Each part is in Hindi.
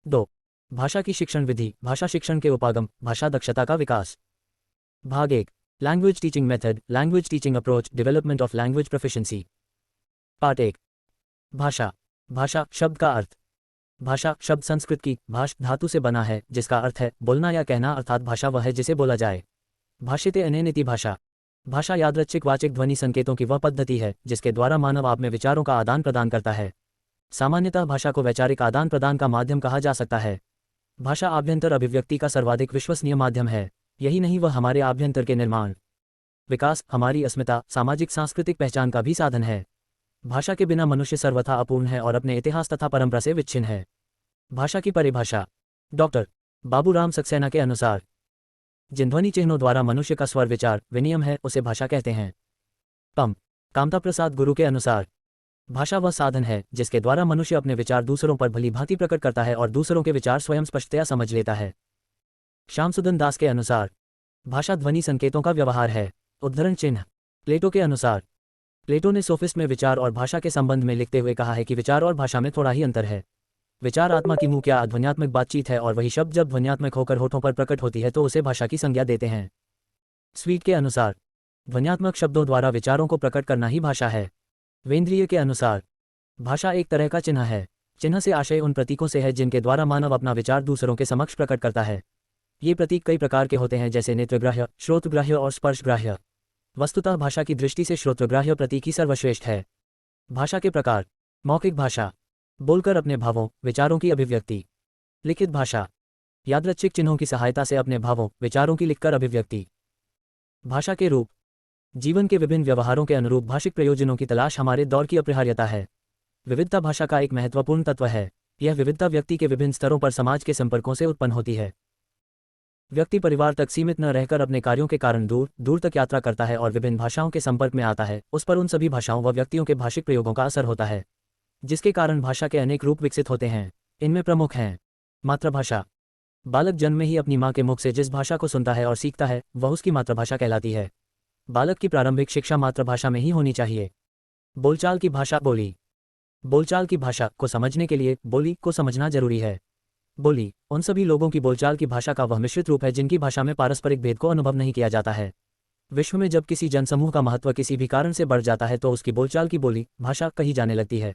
2. भाषा की शिक्षण विधि, भाषा शिक्षण के उपागम, भाषा दक्षता का विकास। भाग 1, language teaching method, language teaching approach, development of language proficiency. Part 1, भाषा। भाषा शब्द का अर्थ। भाषा शब्द संस्कृत की भाष धातु से बना है, जिसका अर्थ है बोलना या कहना, अर्थात भाषा वह है जिसे बोला जाए। भाषिते अनेनिति भाषा। भाषा यादृच्छिक वाचिक ध्वनि संकेतों की वह पद्धति है जिसके द्वारा मानव आप में विचारों का आदान प्रदान करता है। सामान्यतः भाषा को वैचारिक आदान प्रदान का माध्यम कहा जा सकता है। भाषा आभ्यंतर अभिव्यक्ति का सर्वाधिक विश्वसनीय माध्यम है। यही नहीं, वह हमारे आभ्यंतर के निर्माण, विकास, हमारी अस्मिता, सामाजिक सांस्कृतिक पहचान का भी साधन है। भाषा के बिना मनुष्य सर्वथा अपूर्ण है और अपने इतिहास तथा परंपरा से विच्छिन्न है। भाषा की परिभाषा। डॉक्टर बाबूराम सक्सेना के अनुसार, जिन ध्वनि चिन्हों द्वारा मनुष्य का स्वर विचार विनियम है उसे भाषा कहते हैं। पम कामता प्रसाद गुरु के अनुसार, भाषा वह साधन है जिसके द्वारा मनुष्य अपने विचार दूसरों पर भली भांति प्रकट करता है और दूसरों के विचार स्वयं स्पष्टतया समझ लेता है। श्यामसुदन दास के अनुसार, भाषा ध्वनि संकेतों का व्यवहार है। उद्धरण चिन्ह। प्लेटो के अनुसार, प्लेटो ने सोफिस्ट में विचार और भाषा के संबंध में लिखते हुए कहा है कि विचार और भाषा में थोड़ा ही अंतर है। विचार आत्मा की मुँह क्या ध्वन्यात्मक बातचीत है और वही शब्द जब ध्वन्यात्मक होकर होठों पर प्रकट होती है तो उसे भाषा की संज्ञा देते हैं। स्वीट के अनुसार, ध्वन्यात्मक शब्दों द्वारा विचारों को प्रकट करना ही भाषा है। वेंद्रिय के अनुसार, भाषा एक तरह का चिन्ह है। चिन्ह से आशय उन प्रतीकों से है जिनके द्वारा मानव अपना विचार दूसरों के समक्ष प्रकट करता है। ये प्रतीक कई प्रकार के होते हैं, जैसे नेत्रग्राह्य, श्रोतग्राह्य और स्पर्शग्राह्य। वस्तुतः भाषा की दृष्टि से श्रोतग्राह्य प्रतीक ही सर्वश्रेष्ठ है। भाषा के प्रकार। मौखिक भाषा, बोलकर अपने भावों विचारों की अभिव्यक्ति। लिखित भाषा, यादृच्छिक चिन्हों की सहायता से अपने भावों विचारों की लिखकर अभिव्यक्ति। भाषा के रूप। जीवन के विभिन्न व्यवहारों के अनुरूप भाषिक प्रयोजनों की तलाश हमारे दौर की अपरिहार्यता है। विविधता भाषा का एक महत्वपूर्ण तत्व है। यह विविधता व्यक्ति के विभिन्न स्तरों पर समाज के संपर्कों से उत्पन्न होती है। व्यक्ति परिवार तक सीमित न रहकर अपने कार्यों के कारण दूर दूर तक यात्रा करता है और विभिन्न भाषाओं के संपर्क में आता है। उस पर उन सभी भाषाओं व व्यक्तियों के भाषिक प्रयोगों का असर होता है, जिसके कारण भाषा के अनेक रूप विकसित होते हैं। इनमें प्रमुख हैं मातृभाषा। बालक जन्म में ही अपनी माँ के मुख से जिस भाषा को सुनता है और सीखता है वह उसकी मातृभाषा कहलाती है। बालक की प्रारंभिक शिक्षा मातृभाषा में ही होनी चाहिए। बोलचाल की भाषा। बोली। बोलचाल की भाषा को समझने के लिए बोली को समझना जरूरी है। बोली उन सभी लोगों की बोलचाल की भाषा का वह मिश्रित रूप है जिनकी भाषा में पारस्परिक भेद को अनुभव नहीं किया जाता है। विश्व में जब किसी जनसमूह का महत्व किसी भी कारण से बढ़ जाता है तो उसकी बोलचाल की बोली भाषा कही जाने लगती है,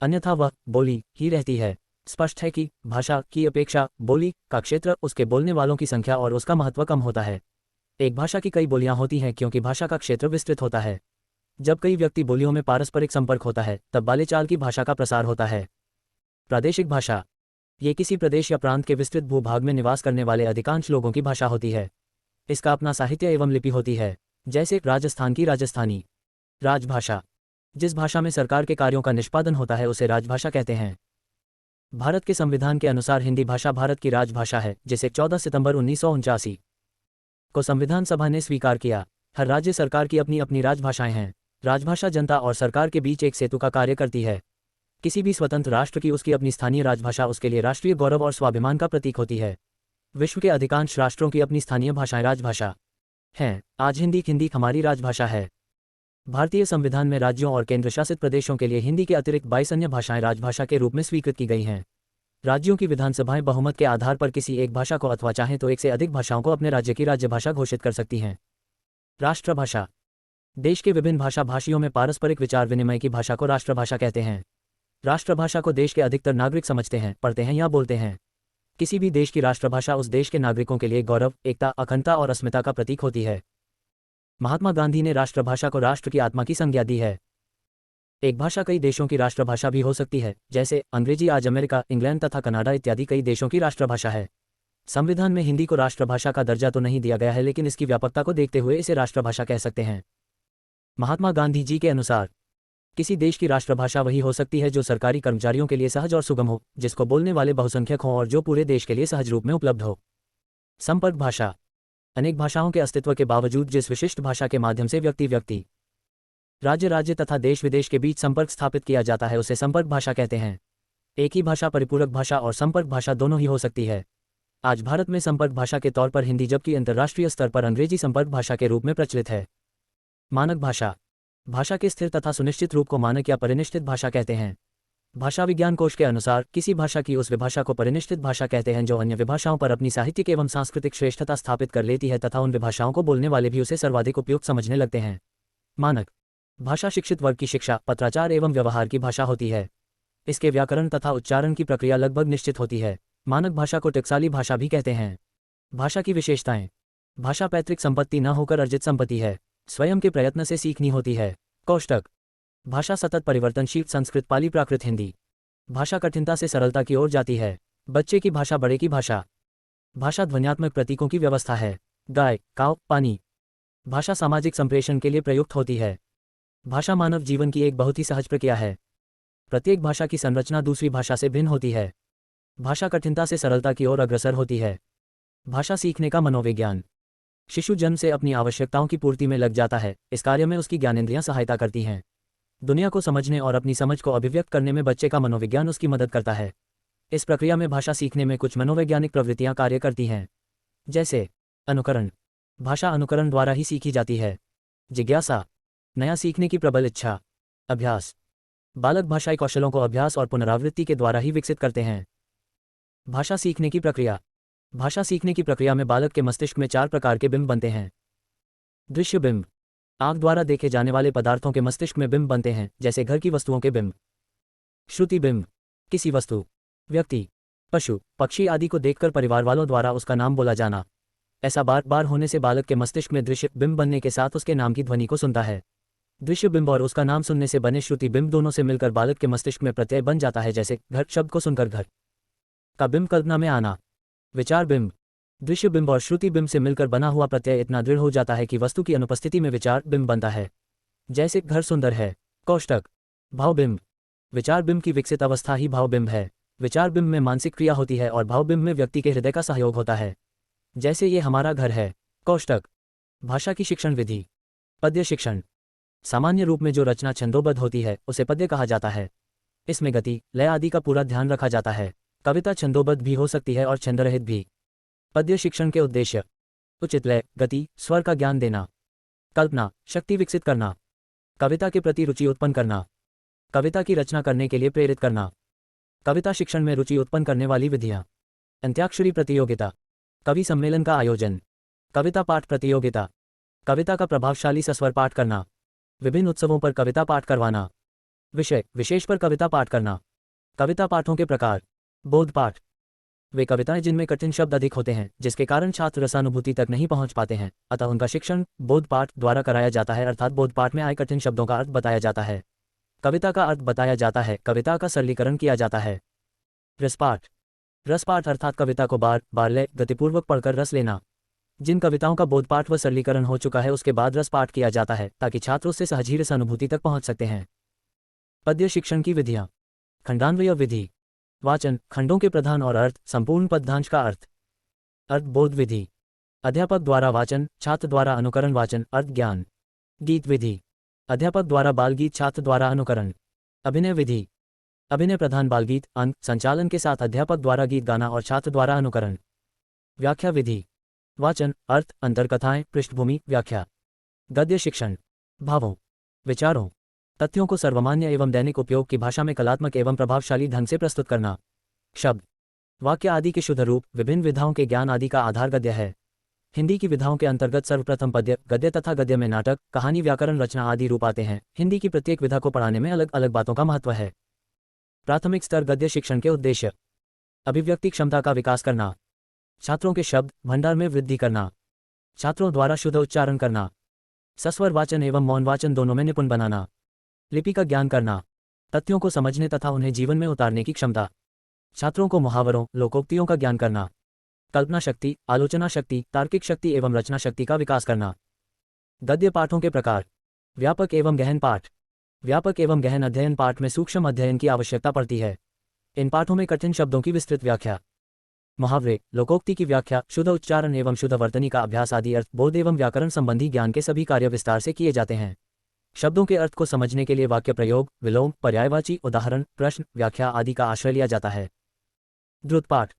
अन्यथा वह बोली ही रहती है। स्पष्ट है कि भाषा की अपेक्षा बोली का क्षेत्र, उसके बोलने वालों की संख्या और उसका महत्व कम होता है। एक भाषा की कई बोलियां होती हैं क्योंकि भाषा का क्षेत्र विस्तृत होता है। जब कई व्यक्ति बोलियों में पारस्परिक संपर्क होता है तब बालेचाल की भाषा का प्रसार होता है। प्रादेशिक भाषा, ये किसी प्रदेश या प्रांत के विस्तृत भूभाग में निवास करने वाले अधिकांश लोगों की भाषा होती है। इसका अपना साहित्य एवं लिपि होती है, जैसे राजस्थान की राजस्थानी। राजभाषा, जिस भाषा में सरकार के कार्यों का निष्पादन होता है उसे राजभाषा कहते हैं। भारत के संविधान के अनुसार हिंदी भाषा भारत की राजभाषा है, जिसे 14 सितंबर 1949 को संविधान सभा ने स्वीकार किया। हर राज्य सरकार की अपनी अपनी राजभाषाएं हैं। राजभाषा जनता और सरकार के बीच एक सेतु का कार्य करती है। किसी भी स्वतंत्र राष्ट्र की उसकी अपनी स्थानीय राजभाषा उसके लिए राष्ट्रीय गौरव और स्वाभिमान का प्रतीक होती है। विश्व के अधिकांश राष्ट्रों की अपनी स्थानीय भाषाएं राजभाषा हैं। आज हिंदी हमारी राजभाषा है। भारतीय संविधान में राज्यों और केंद्र शासित प्रदेशों के लिए हिंदी के अतिरिक्त 22 अन्य भाषाएं राजभाषा के रूप में स्वीकृत की गई हैं। राज्यों की विधानसभाएं बहुमत के आधार पर किसी एक भाषा को अथवा चाहें तो एक से अधिक भाषाओं को अपने राज्य की राज्यभाषा घोषित कर सकती हैं। राष्ट्रभाषा, देश के विभिन्न भाषा भाषियों में पारस्परिक विचार विनिमय की भाषा को राष्ट्रभाषा कहते हैं। राष्ट्रभाषा को देश के अधिकतर नागरिक समझते हैं, पढ़ते हैं या बोलते हैं। किसी भी देश की राष्ट्रभाषा उस देश के नागरिकों के लिए गौरव, एकता, अखंडता और अस्मिता का प्रतीक होती है। महात्मा गांधी ने राष्ट्रभाषा को राष्ट्र की आत्मा की संज्ञा दी है। एक भाषा कई देशों की राष्ट्रभाषा भी हो सकती है, जैसे अंग्रेजी आज अमेरिका, इंग्लैंड तथा कनाडा इत्यादि कई देशों की राष्ट्रभाषा है। संविधान में हिंदी को राष्ट्रभाषा का दर्जा तो नहीं दिया गया है, लेकिन इसकी व्यापकता को देखते हुए इसे राष्ट्रभाषा कह सकते हैं। महात्मा गांधी जी के अनुसार किसी देश की राष्ट्रभाषा वही हो सकती है जो सरकारी कर्मचारियों के लिए सहज और सुगम हो, जिसको बोलने वाले बहुसंख्यक हों और जो पूरे देश के लिए सहज रूप में उपलब्ध हो। संपर्क भाषा, अनेक भाषाओं के अस्तित्व के बावजूद जिस विशिष्ट भाषा के माध्यम से व्यक्ति राज्य तथा देश विदेश के बीच संपर्क स्थापित किया जाता है उसे संपर्क भाषा कहते हैं। एक ही भाषा परिपूरक भाषा और संपर्क भाषा दोनों ही हो सकती है। आज भारत में संपर्क भाषा के तौर पर हिंदी, जबकि अंतर्राष्ट्रीय स्तर पर अंग्रेजी संपर्क भाषा के रूप में प्रचलित है। मानक भाषा, भाषा के स्थिर तथा सुनिश्चित रूप को मानक या परिनिष्ठित भाषा कहते हैं। भाषा विज्ञान कोश के अनुसार किसी भाषा की उस विभाषा को परिनिष्ठित भाषा कहते हैं जो अन्य विभाषाओं पर अपनी साहित्यिक एवं सांस्कृतिक श्रेष्ठता स्थापित कर लेती है तथा उन विभाषाओं को बोलने वाले भी उसे सर्वाधिक उपयुक्त समझने लगते हैं। मानक भाषा शिक्षित वर्ग की शिक्षा, पत्राचार एवं व्यवहार की भाषा होती है। इसके व्याकरण तथा उच्चारण की प्रक्रिया लगभग निश्चित होती है। मानक भाषा को टकसाली भाषा भी कहते हैं। भाषा की विशेषताएं। भाषा पैतृक संपत्ति न होकर अर्जित संपत्ति है, स्वयं के प्रयत्न से सीखनी होती है। कोष्टक भाषा सतत परिवर्तनशील, संस्कृत, पाली, प्राकृत, हिंदी। भाषा कठिनता से सरलता की ओर जाती है। बच्चे की भाषा, बड़े की भाषा। भाषा ध्वन्यात्मक प्रतीकों की व्यवस्था है। गाय, काव, पानी। भाषा सामाजिक संप्रेषण के लिए प्रयुक्त होती है। भाषा मानव जीवन की एक बहुत ही सहज प्रक्रिया है। प्रत्येक भाषा की संरचना दूसरी भाषा से भिन्न होती है। भाषा कठिनता से सरलता की ओर अग्रसर होती है। भाषा सीखने का मनोविज्ञान। शिशु जन्म से अपनी आवश्यकताओं की पूर्ति में लग जाता है। इस कार्य में उसकी ज्ञानेंद्रियां सहायता करती हैं। दुनिया को समझने और अपनी समझ को अभिव्यक्त करने में बच्चे का मनोविज्ञान उसकी मदद करता है। इस प्रक्रिया में भाषा सीखने में कुछ मनोवैज्ञानिक प्रवृत्तियां कार्य करती हैं, जैसे अनुकरण। भाषा अनुकरण द्वारा ही सीखी जाती है। जिज्ञासा, नया सीखने की प्रबल इच्छा। अभ्यास, बालक भाषाई कौशलों को अभ्यास और पुनरावृत्ति के द्वारा ही विकसित करते हैं। भाषा सीखने की प्रक्रिया। भाषा सीखने की प्रक्रिया में बालक के मस्तिष्क में 4 प्रकार के बिंब बनते हैं। दृश्य बिंब, आँख द्वारा देखे जाने वाले पदार्थों के मस्तिष्क में बिंब बनते हैं, जैसे घर की वस्तुओं के बिंब। श्रुति बिंब, किसी वस्तु, व्यक्ति, पशु, पक्षी आदि को देखकर परिवार वालों द्वारा उसका नाम बोला जाना। ऐसा बार बार होने से बालक के मस्तिष्क में दृश्य बिंब बनने के साथ उसके नाम की ध्वनि को सुनता है। दृश्य बिंब और उसका नाम सुनने से बने श्रुति बिंब दोनों से मिलकर बालक के मस्तिष्क में प्रत्यय बन जाता है, जैसे घर शब्द को सुनकर घर का बिंब कल्पना में आना। विचार बिंब, दृश्य बिंब और श्रुति बिंब से मिलकर बना हुआ प्रत्यय इतना दृढ़ हो जाता है कि वस्तु की अनुपस्थिति में विचार बिंब बनता है, जैसे घर सुंदर है। कोष्टक भाव बिंब, विचार बिंब की विकसित अवस्था ही भाव बिंब है। विचार बिंब में मानसिक क्रिया होती है और भाव बिंब में व्यक्ति के हृदय का सहयोग होता है, जैसे ये हमारा घर है। कोष्टक भाषा की शिक्षण विधि। पद्य शिक्षण, सामान्य रूप में जो रचना छंदोबद्ध होती है उसे पद्य कहा जाता है। इसमें गति, लय आदि का पूरा ध्यान रखा जाता है। कविता छंदोबद्ध भी हो सकती है और छंदरहित भी। पद्य शिक्षण के उद्देश्य: उचित लय, गति, स्वर का ज्ञान देना, कल्पना शक्ति विकसित करना, कविता के प्रति रुचि उत्पन्न करना, कविता की रचना करने के लिए प्रेरित करना। कविता शिक्षण में रुचि उत्पन्न करने वाली विधियां: अंत्याक्षरी प्रतियोगिता, कवि सम्मेलन का आयोजन, कविता पाठ प्रतियोगिता, कविता का प्रभावशाली सस्वर पाठ करना, विभिन्न उत्सवों पर कविता पाठ करवाना, विषय विशेष पर कविता पाठ करना। कविता पाठों के प्रकार: बोध पाठ, वे कविताएं जिनमें कठिन शब्द अधिक होते हैं, जिसके कारण छात्र रसानुभूति तक नहीं पहुंच पाते हैं, अतः उनका शिक्षण बोध पाठ द्वारा कराया जाता है, अर्थात बोध पाठ में आए कठिन शब्दों का अर्थ बताया जाता है, कविता का अर्थ बताया जाता है, कविता का सरलीकरण किया जाता है। रसपाठ, रसपाठ अर्थात कविता को बार बार लय गतिपूर्वक पढ़कर रस लेना। जिन कविताओं का बोधपाठ व सरलीकरण हो चुका है उसके बाद रसपाठ किया जाता है, ताकि छात्र उससे सहज ही रसानुभूति तक पहुंच सकते हैं। पद्य शिक्षण की विधियां: खंडान्वय विधि, वाचन, खंडों के प्रधान और अर्थ, संपूर्ण पद्यांश का अर्थ, बोध विधि, अध्यापक द्वारा वाचन, छात्र द्वारा अनुकरण, वाचन, अर्थ ज्ञान। गीत विधि, अध्यापक द्वारा बालगीत, छात्र द्वारा अनुकरण। अभिनय विधि, अभिनय प्रधान बालगीत, अंक, संचालन के साथ अध्यापक द्वारा गीत गाना और छात्र द्वारा अनुकरण। व्याख्या विधि, वाचन, अर्थ, अंतर्कथाएं, पृष्ठभूमि, व्याख्या। गद्य शिक्षण, भावों, विचारों, तथ्यों को सर्वमान्य एवं दैनिक उपयोग की भाषा में कलात्मक एवं प्रभावशाली ढंग से प्रस्तुत करना। शब्द, वाक्य आदि के शुद्ध रूप, विभिन्न विधाओं के ज्ञान आदि का आधार गद्य है। हिंदी की विधाओं के अंतर्गत सर्वप्रथम पद्य, गद्य तथा गद्य में नाटक, कहानी, व्याकरण, रचना आदि रूप आते हैं। हिंदी की प्रत्येक विधा को पढ़ाने में अलग अलग बातों का महत्व है। प्राथमिक स्तर गद्य शिक्षण के उद्देश्य: अभिव्यक्ति क्षमता का विकास करना, छात्रों के शब्द भंडार में वृद्धि करना, छात्रों द्वारा शुद्ध उच्चारण करना, सस्वर वाचन एवं मौन वाचन दोनों में निपुण बनाना, लिपि का ज्ञान करना, तथ्यों को समझने तथा उन्हें जीवन में उतारने की क्षमता, छात्रों को मुहावरों, लोकोक्तियों का ज्ञान करना, कल्पना शक्ति, आलोचना शक्ति, तार्किक शक्ति एवं रचना शक्ति का विकास करना। गद्य पाठों के प्रकार: व्यापक एवं गहन पाठ। व्यापक एवं गहन अध्ययन पाठ में सूक्ष्म अध्ययन की आवश्यकता पड़ती है। इन पाठों में कठिन शब्दों की विस्तृत व्याख्या, मुहावरे, लोकोक्ति की व्याख्या, शुद्ध उच्चारण एवं शुद्ध वर्तनी का अभ्यास आदि अर्थ, बोध एवं व्याकरण संबंधी ज्ञान के सभी कार्य विस्तार से किए जाते हैं। शब्दों के अर्थ को समझने के लिए वाक्य प्रयोग, विलोम, पर्यायवाची, उदाहरण, प्रश्न, व्याख्या आदि का आश्रय लिया जाता है। द्रुत पाठ,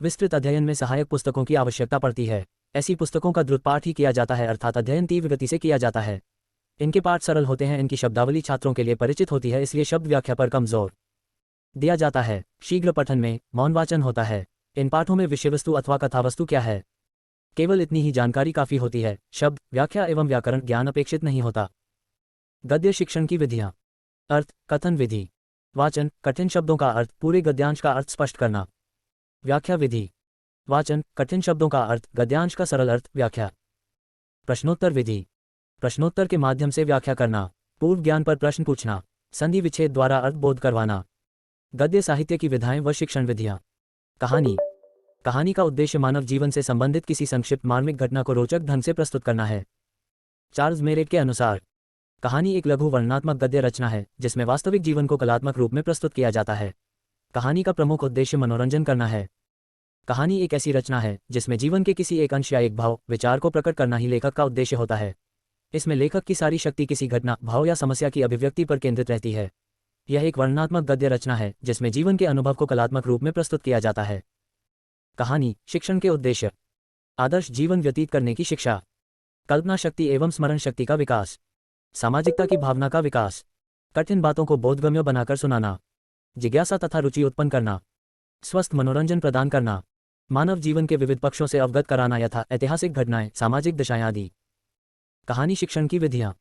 विस्तृत अध्ययन में सहायक पुस्तकों की आवश्यकता पड़ती है। ऐसी पुस्तकों का द्रुत पाठ ही किया जाता है, अर्थात अध्ययन तीव्र गति से किया जाता है। इनके पाठ सरल होते हैं, इनकी शब्दावली छात्रों के लिए परिचित होती है, इसलिए शब्द व्याख्या पर कम जोर दिया जाता है। शीघ्र पठन में मौन वाचन होता है। इन पाठों में विषय वस्तु अथवा कथावस्तु क्या है, केवल इतनी ही जानकारी काफी होती है। शब्द, व्याख्या एवं व्याकरण ज्ञान अपेक्षित नहीं होता। गद्य शिक्षण की विधियां। अर्थ, कथन विधि। वाचन, कठिन शब्दों का अर्थ, पूरे गद्यांश का अर्थ स्पष्ट करना। व्याख्या विधि। वाचन, कठिन शब्दों का अर्थ, गद्यांश का सरल अर्थ, व्याख्या। प्रश्नोत्तर विधि। प्रश्नोत्तर के माध्यम से व्याख्या करना। पूर्व ज्ञान पर प्रश्न पूछना। संधि विच्छेद द्वारा अर्थ बोध करवाना। गद्य साहित्य की विधाएं व शिक्षण विधियां। कहानी। कहानी का उद्देश्य मानव जीवन से संबंधित किसी संक्षिप्त मार्मिक घटना को रोचक ढंग से प्रस्तुत करना है। चार्ल्स मेरेट के अनुसार कहानी एक लघु वर्णनात्मक गद्य रचना है जिसमें वास्तविक जीवन को कलात्मक रूप में प्रस्तुत किया जाता है। कहानी का प्रमुख उद्देश्य मनोरंजन करना है। कहानी एक ऐसी रचना है जिसमें जीवन के किसी एक अंश या एक भाव, विचार को प्रकट करना ही लेखक का उद्देश्य होता है। इसमें लेखक की सारी शक्ति किसी घटना, भाव या समस्या की अभिव्यक्ति पर केंद्रित रहती है। यह एक वर्णनात्मक गद्य रचना है जिसमें जीवन के अनुभव को कलात्मक रूप में प्रस्तुत किया जाता है। कहानी शिक्षण के उद्देश्य। आदर्श जीवन व्यतीत करने की शिक्षा। कल्पना शक्ति एवं स्मरण शक्ति का विकास। सामाजिकता की भावना का विकास। कठिन बातों को बोधगम्य बनाकर सुनाना। जिज्ञासा तथा रुचि उत्पन्न करना। स्वस्थ मनोरंजन प्रदान करना। मानव जीवन के विविध पक्षों से अवगत कराना यथा ऐतिहासिक घटनाएं, सामाजिक दशाएं आदि। कहानी शिक्षण की विधियां।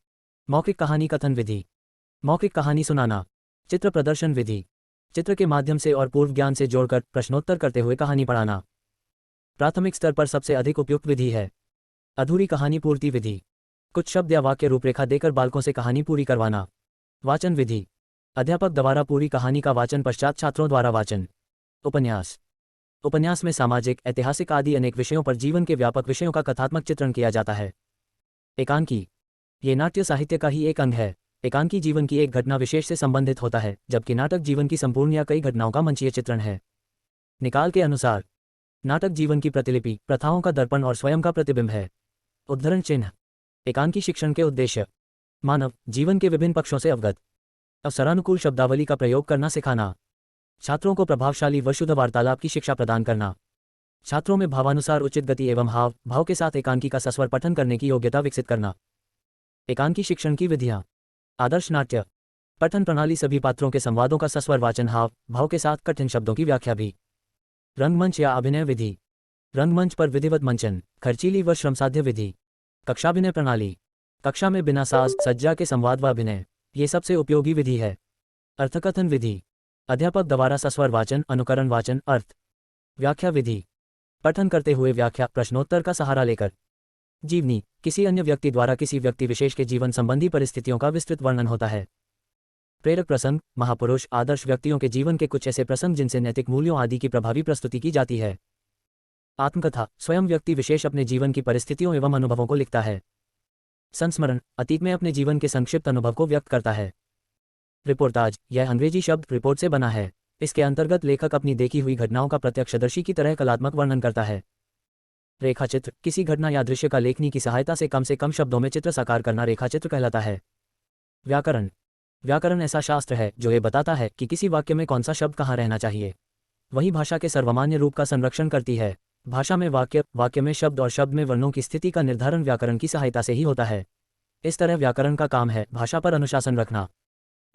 मौखिक कहानी कथन विधि। मौखिक कहानी सुनाना। चित्र प्रदर्शन विधि। चित्र के माध्यम से और पूर्व ज्ञान से जोड़कर प्रश्नोत्तर करते हुए कहानी पढ़ाना। प्राथमिक स्तर पर सबसे अधिक उपयुक्त विधि है अधूरी कहानी पूर्ति विधि। कुछ शब्द या वाक्य रूपरेखा देकर बालकों से कहानी पूरी करवाना। वाचन विधि। अध्यापक द्वारा पूरी कहानी का वाचन पश्चात छात्रों द्वारा वाचन। उपन्यास। उपन्यास में सामाजिक, ऐतिहासिक आदि अनेक विषयों पर जीवन के व्यापक विषयों का कथात्मक चित्रण किया जाता है। एकांकी। ये नाट्य साहित्य का ही एक अंग है। एकांकी जीवन की एक घटना विशेष से संबंधित होता है, जबकि नाटक जीवन की संपूर्ण या कई घटनाओं का मंचीय चित्रण है। निकाल के अनुसार नाटक जीवन की प्रतिलिपि, प्रथाओं का दर्पण और स्वयं का प्रतिबिंब है। उद्धरण चिन्ह। एकांकी शिक्षण के उद्देश्य। मानव जीवन के विभिन्न पक्षों से अवगत। अवसरानुकूल शब्दावली का प्रयोग करना सिखाना। छात्रों को प्रभावशाली व शुद्ध वार्तालाप की शिक्षा प्रदान करना। छात्रों में भावानुसार उचित गति एवं हाव भाव के साथ एकांकी का सस्वर पठन करने की योग्यता विकसित करना। एकांकी शिक्षण की विधियां। आदर्श नाट्य। पठन प्रणाली सभी पात्रों के संवादों का सस्वर वाचन, हाव भाव के साथ कठिन शब्दों की व्याख्या भी। रंगमंच या अभिनय विधि। रंगमंच पर विधिवत मंचन, खर्चीली व श्रमसाध्य विधि। कक्षाभिनय प्रणाली। कक्षा में बिना साज सज्जा के संवाद व अभिनय, ये सबसे उपयोगी विधि है। अर्थकथन विधि। अध्यापक द्वारा सस्वर वाचन, अनुकरण वाचन, अर्थ। व्याख्या विधि। पठन करते हुए व्याख्या, प्रश्नोत्तर का सहारा लेकर। जीवनी। किसी अन्य व्यक्ति द्वारा किसी व्यक्ति विशेष के जीवन संबंधी परिस्थितियों का विस्तृत वर्णन होता है। प्रेरक प्रसंग। महापुरुष, आदर्श व्यक्तियों के जीवन के कुछ ऐसे प्रसंग जिनसे नैतिक मूल्यों आदि की प्रभावी प्रस्तुति की जाती है। आत्मकथा। स्वयं व्यक्ति विशेष अपने जीवन की परिस्थितियों एवं अनुभवों को लिखता है। संस्मरण। अतीत में अपने जीवन के संक्षिप्त अनुभव को व्यक्त करता है। रिपोर्टाज। यह अंग्रेजी शब्द रिपोर्ट से बना है। इसके अंतर्गत लेखक अपनी देखी हुई घटनाओं का प्रत्यक्षदर्शी की तरह कलात्मक वर्णन करता है। रेखाचित्र। किसी घटना या दृश्य का लेखनी की सहायता से कम शब्दों में चित्र साकार करना रेखाचित्र कहलाता है। व्याकरण। व्याकरण ऐसा शास्त्र है जो ये बताता है कि किसी वाक्य में कौन सा शब्द कहाँ रहना चाहिए। वही भाषा के सर्वमान्य रूप का संरक्षण करती है। भाषा में वाक्य, वाक्य में शब्द और शब्द में वर्णों की स्थिति का निर्धारण व्याकरण की सहायता से ही होता है। इस तरह व्याकरण का काम है भाषा पर अनुशासन रखना।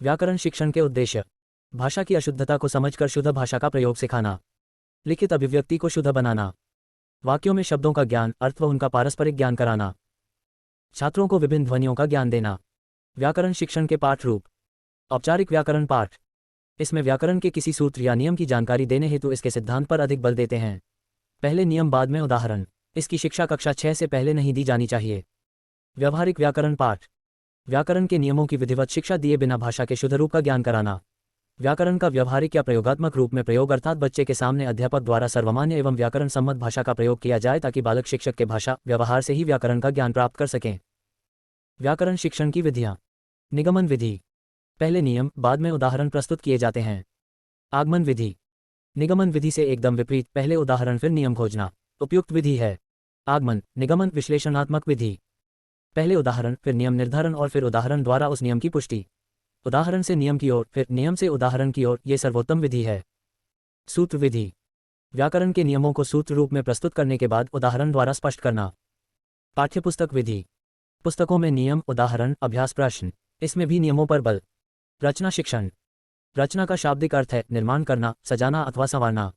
व्याकरण शिक्षण के उद्देश्य। भाषा की अशुद्धता को समझकर शुद्ध भाषा का प्रयोग सिखाना। लिखित अभिव्यक्ति को शुद्ध बनाना। वाक्यों में शब्दों का ज्ञान, अर्थ व उनका पारस्परिक ज्ञान कराना। छात्रों को विभिन्न ध्वनियों का ज्ञान देना। व्याकरण शिक्षण के पाठ रूप। औपचारिक व्याकरण पाठ। इसमें व्याकरण के किसी सूत्र या नियम की जानकारी देने हेतु इसके सिद्धांत पर अधिक बल देते हैं। पहले नियम बाद में उदाहरण। इसकी शिक्षा कक्षा 6 से पहले नहीं दी जानी चाहिए। व्यवहारिक व्याकरण पाठ। व्याकरण के नियमों की विधिवत शिक्षा दिए बिना भाषा के शुद्ध रूप का ज्ञान कराना। व्याकरण का व्यवहारिक या प्रयोगात्मक रूप में प्रयोग अर्थात बच्चे के सामने अध्यापक द्वारा सर्वमान्य एवं व्याकरण सम्मत भाषा का प्रयोग किया जाए ताकि बालक शिक्षक के भाषा व्यवहार से ही व्याकरण का ज्ञान प्राप्त कर सकें। व्याकरण शिक्षण की विधियां। निगमन विधि। पहले नियम बाद में उदाहरण प्रस्तुत किए जाते हैं। आगमन विधि। निगमन विधि से एकदम विपरीत, पहले उदाहरण फिर नियम खोजना उपयुक्त विधि है। आगमन निगमन विश्लेषणात्मक विधि। पहले उदाहरण फिर नियम निर्धारण और फिर उदाहरण द्वारा उस नियम की पुष्टि। उदाहरण से नियम की ओर फिर नियम से उदाहरण की ओर, ये सर्वोत्तम विधि है। सूत्र विधि। व्याकरण के नियमों को सूत्र रूप में प्रस्तुत करने के बाद उदाहरण द्वारा स्पष्ट करना। पाठ्यपुस्तक विधि। पुस्तकों में नियम, उदाहरण, अभ्यास प्रश्न, इसमें भी नियमों पर बल। रचना शिक्षण। रचना का शाब्दिक अर्थ है निर्माण करना, सजाना अथवा संवारना।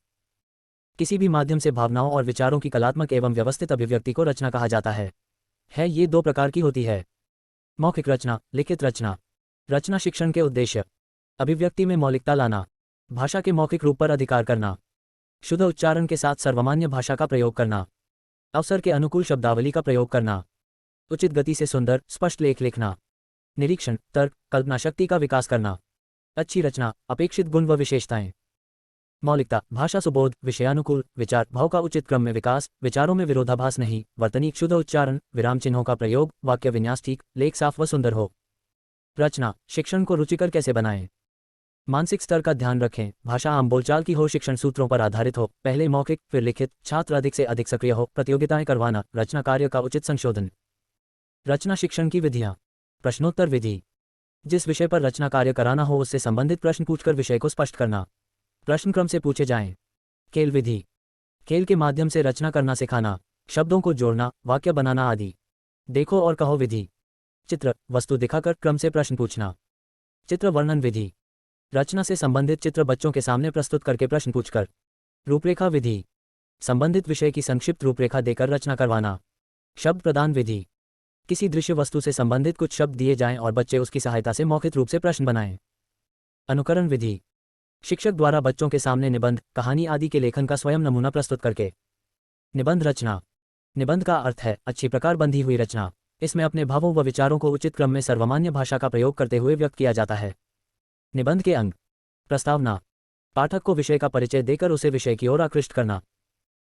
किसी भी माध्यम से भावनाओं और विचारों की कलात्मक एवं व्यवस्थित अभिव्यक्ति को रचना कहा जाता है। ये दो प्रकार की होती है। मौखिक रचना, लिखित रचना। रचना शिक्षण के उद्देश्य: अभिव्यक्ति में मौलिकता लाना, भाषा के मौखिक रूप पर अधिकार करना, शुद्ध उच्चारण के साथ सर्वमान्य भाषा का प्रयोग करना, अवसर के अनुकूल शब्दावली का प्रयोग करना, उचित गति से सुंदर स्पष्ट लेख लिखना, निरीक्षण, तर्क, कल्पना शक्ति का विकास करना। अच्छी रचना, अपेक्षित गुण व विशेषताएं। मौलिकता, भाषा सुबोध, विषयानुकूल, विचार भाव का उचित क्रम में विकास, विचारों में विरोधाभास नहीं, वर्तनीक, शुद्ध उच्चारण, विराम चिन्हों का प्रयोग, वाक्य विन्यास ठीक, लेख साफ व सुंदर हो। रचना, शिक्षण को रुचिकर कैसे बनाएं? मानसिक स्तर का ध्यान रखें, भाषा आम बोलचाल की हो, शिक्षण सूत्रों पर आधारित हो, पहले मौखिक फिर लिखित, छात्र अधिक से अधिक सक्रिय हो, प्रतियोगिताएं करवाना, रचना कार्य का उचित संशोधन। रचना शिक्षण की विधियां। प्रश्नोत्तर विधि: जिस विषय पर रचना कार्य कराना हो उससे संबंधित प्रश्न पूछकर विषय को स्पष्ट करना, प्रश्न क्रम से पूछे जाएं। खेल विधि: खेल के माध्यम से रचना करना सिखाना, शब्दों को जोड़ना, वाक्य बनाना आदि। देखो और कहो विधि: चित्र, वस्तु दिखाकर क्रम से प्रश्न पूछना। चित्र वर्णन विधि: रचना से संबंधित चित्र बच्चों के सामने प्रस्तुत करके प्रश्न पूछकर। रूपरेखा विधि: संबंधित विषय की संक्षिप्त रूपरेखा देकर रचना करवाना। शब्द प्रदान विधि: किसी दृश्य वस्तु से संबंधित कुछ शब्द दिए जाएं और बच्चे उसकी सहायता से मौखिक रूप से प्रश्न बनाएं। अनुकरण विधि: शिक्षक द्वारा बच्चों के सामने निबंध, कहानी आदि के लेखन का स्वयं नमूना प्रस्तुत करके। निबंध रचना: निबंध का अर्थ है अच्छी प्रकार बंधी हुई रचना। इसमें अपने भावों व विचारों को उचित क्रम में सर्वमान्य भाषा का प्रयोग करते हुए व्यक्त किया जाता है। निबंध के अंग: प्रस्तावना, पाठक को विषय का परिचय देकर उसे विषय की ओर आकृष्ट करना।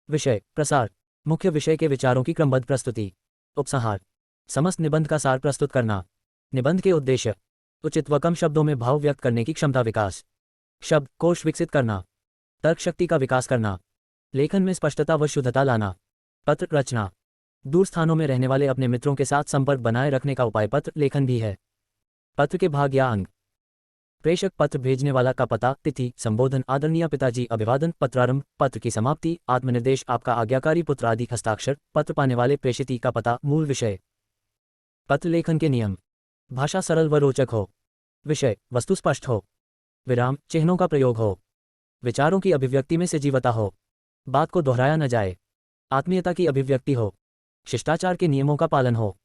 विषय प्रसार: मुख्य विषय के विचारों की क्रमबद्ध प्रस्तुति। उपसंहार: समस्त निबंध का सार प्रस्तुत करना। निबंध के उद्देश्य: उचित व कम शब्दों में भाव व्यक्त करने की क्षमता विकास, शब्द कोश विकसित करना, तर्क शक्ति का विकास करना, लेखन में स्पष्टता व शुद्धता लाना। पत्र रचना: दूर स्थानों में रहने वाले अपने मित्रों के साथ संपर्क बनाए रखने का उपाय पत्र लेखन भी है। पत्र के भाग या अंग: प्रेषक, पत्र भेजने वाला का पता, तिथि, संबोधन, आदरणीय पिताजी, अभिवादन, पत्रारंभ, पत्र की समाप्ति, आत्मनिर्देश, आपका आज्ञाकारी पुत्र आदि, हस्ताक्षर, पत्र पाने वाले प्रेषिती का पता, मूल विषय। पत्र लेखन के नियम: भाषा सरल व रोचक हो, विषय वस्तु स्पष्ट हो, विराम चिन्हों का प्रयोग हो, विचारों की अभिव्यक्ति में सजीवता हो, बात को दोहराया न जाए, आत्मीयता की अभिव्यक्ति हो, शिष्टाचार के नियमों का पालन हो।